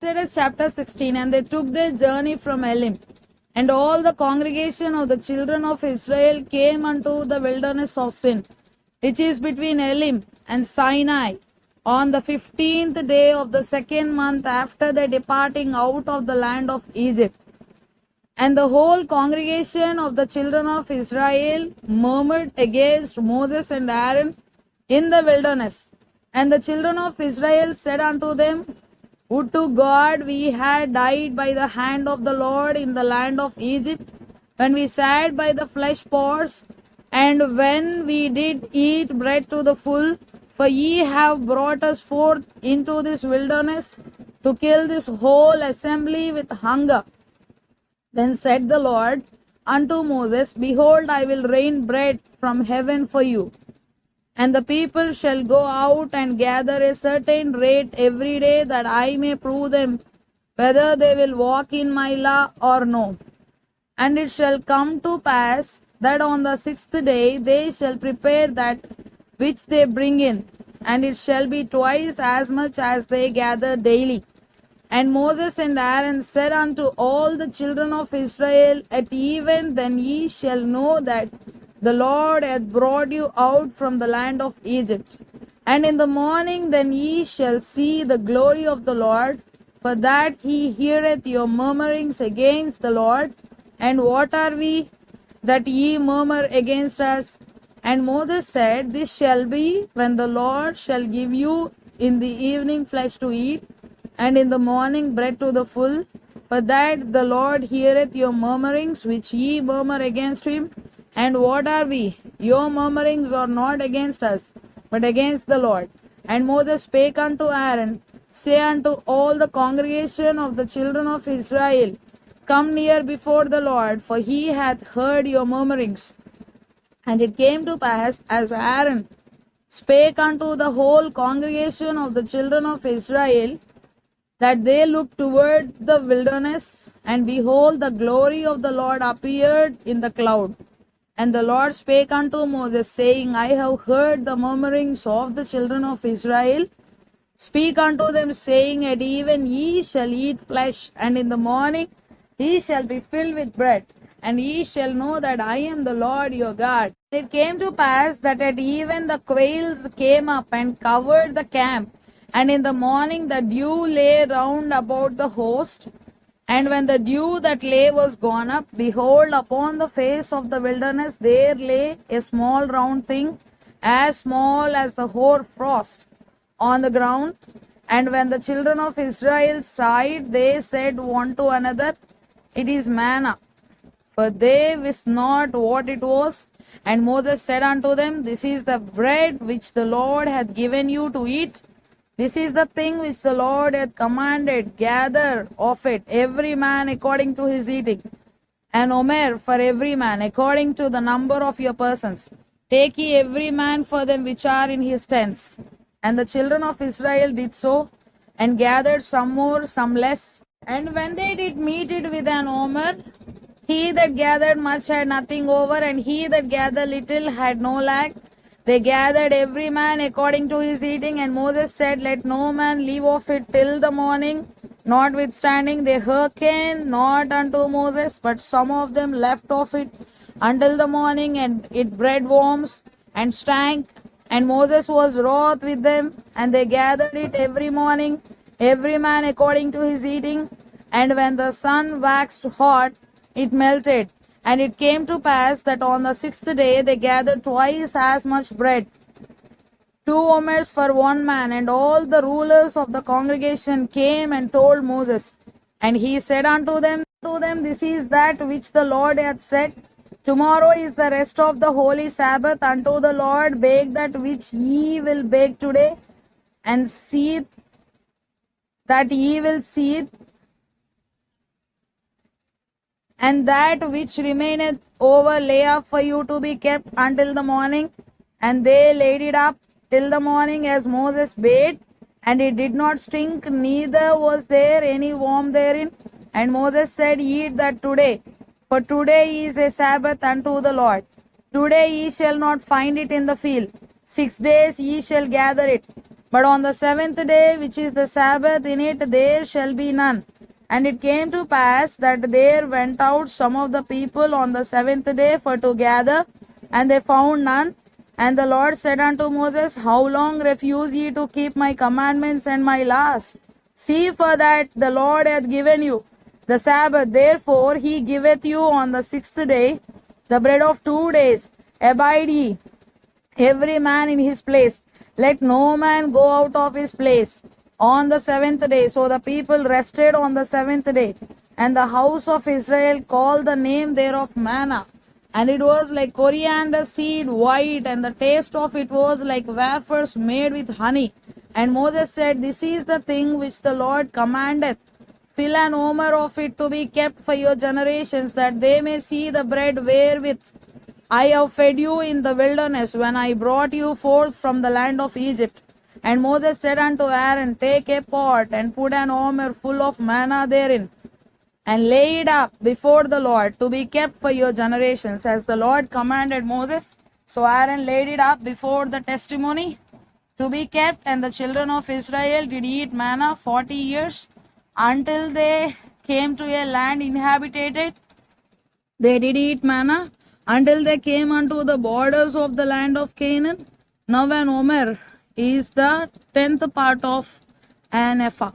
Exodus chapter 16. And they took their journey from Elim. And all the congregation of the children of Israel came unto the wilderness of Sin, which is between Elim and Sinai, on the 15th day of the second month after their departing out of the land of Egypt. And the whole congregation of the children of Israel murmured against Moses and Aaron in the wilderness. And the children of Israel said unto them, Would to God we had died by the hand of the Lord in the land of Egypt, when we sat by the flesh pots, and when we did eat bread to the full. For ye have brought us forth into this wilderness to kill this whole assembly with hunger. Then said the Lord unto Moses, Behold, I will rain bread from heaven for you. And the people shall go out and gather a certain rate every day, that I may prove them whether they will walk in my law or no. And it shall come to pass that on the 6th day they shall prepare that which they bring in, and it shall be twice as much as they gather daily. And Moses and Aaron said unto all the children of Israel, At even then ye shall know that the Lord hath brought you out from the land of Egypt. And in the morning then ye shall see the glory of the Lord, for that he heareth your murmurings against the Lord. And what are we that ye murmur against us? And Moses said, This shall be when the Lord shall give you in the evening flesh to eat, and in the morning bread to the full, for that the Lord heareth your murmurings which ye murmur against him. And what are we? Your murmurings are not against us, but against the Lord. And Moses spake unto Aaron, Say unto all the congregation of the children of Israel, Come near before the Lord, for he hath heard your murmurings. And it came to pass, as Aaron spake unto the whole congregation of the children of Israel, that they looked toward the wilderness, and behold, the glory of the Lord appeared in the cloud. And the Lord spake unto Moses, saying, I have heard the murmurings of the children of Israel. Speak unto them, saying, At even ye shall eat flesh, and in the morning ye shall be filled with bread, and ye shall know that I am the Lord your God. It came to pass that at even the quails came up and covered the camp, and in the morning the dew lay round about the host. And when the dew that lay was gone up, behold, upon the face of the wilderness there lay a small round thing, as small as the hoar frost, on the ground. And when the children of Israel saw it, they said one to another, It is manna. For they wist not what it was. And Moses said unto them, This is the bread which the Lord hath given you to eat. This is the thing which the Lord hath commanded. Gather of it every man according to his eating, an omer for every man according to the number of your persons. Take ye every man for them which are in his tents. And the children of Israel did so, and gathered some more, some less. And when they did meet it with an omer, he that gathered much had nothing over, and he that gathered little had no lack. They gathered every man according to his eating, and Moses said, Let no man leave of it till the morning. Notwithstanding, they hearkened not unto Moses, but some of them left of it until the morning, and it bred worms and stank. And Moses was wroth with them, and they gathered it every morning, every man according to his eating. And when the sun waxed hot, it melted. And it came to pass that on the 6th day they gathered twice as much bread, 2 omers for one man. And all the rulers of the congregation came and told Moses. And he said unto them, This is that which the Lord hath said. Tomorrow is the rest of the holy Sabbath unto the Lord. Bake that which ye will bake today, and seethe that ye will seethe, and that which remaineth over lay up for you to be kept until the morning. And they laid it up till the morning as Moses bade, and it did not stink, neither was there any worm therein. And Moses said, Eat that today, for today is a Sabbath unto the Lord. Today ye shall not find it in the field. 6 days ye shall gather it. But on the seventh day, which is the Sabbath, in it there shall be none. And it came to pass that there went out some of the people on the seventh day for to gather, and they found none. And the Lord said unto Moses, How long refuse ye to keep my commandments and my laws? See for that the Lord hath given you the Sabbath. Therefore he giveth you on the sixth day the bread of 2 days. Abide ye, every man in his place. Let no man go out of his place on the seventh day. So the people rested on the seventh day. And the house of Israel called the name thereof manna. And it was like coriander seed white, and the taste of it was like wafers made with honey. And Moses said, This is the thing which the Lord commandeth. Fill an omer of it to be kept for your generations, that they may see the bread wherewith I have fed you in the wilderness, when I brought you forth from the land of Egypt. And Moses said unto Aaron, Take a pot, and put an omer full of manna therein, and lay it up before the Lord, to be kept for your generations, as the Lord commanded Moses. So Aaron laid it up before the testimony, to be kept, and the children of Israel did eat manna 40 years, until they came to a land inhabited. They did eat manna until they came unto the borders of the land of Canaan. Now an omer is the 10th part of an ephah.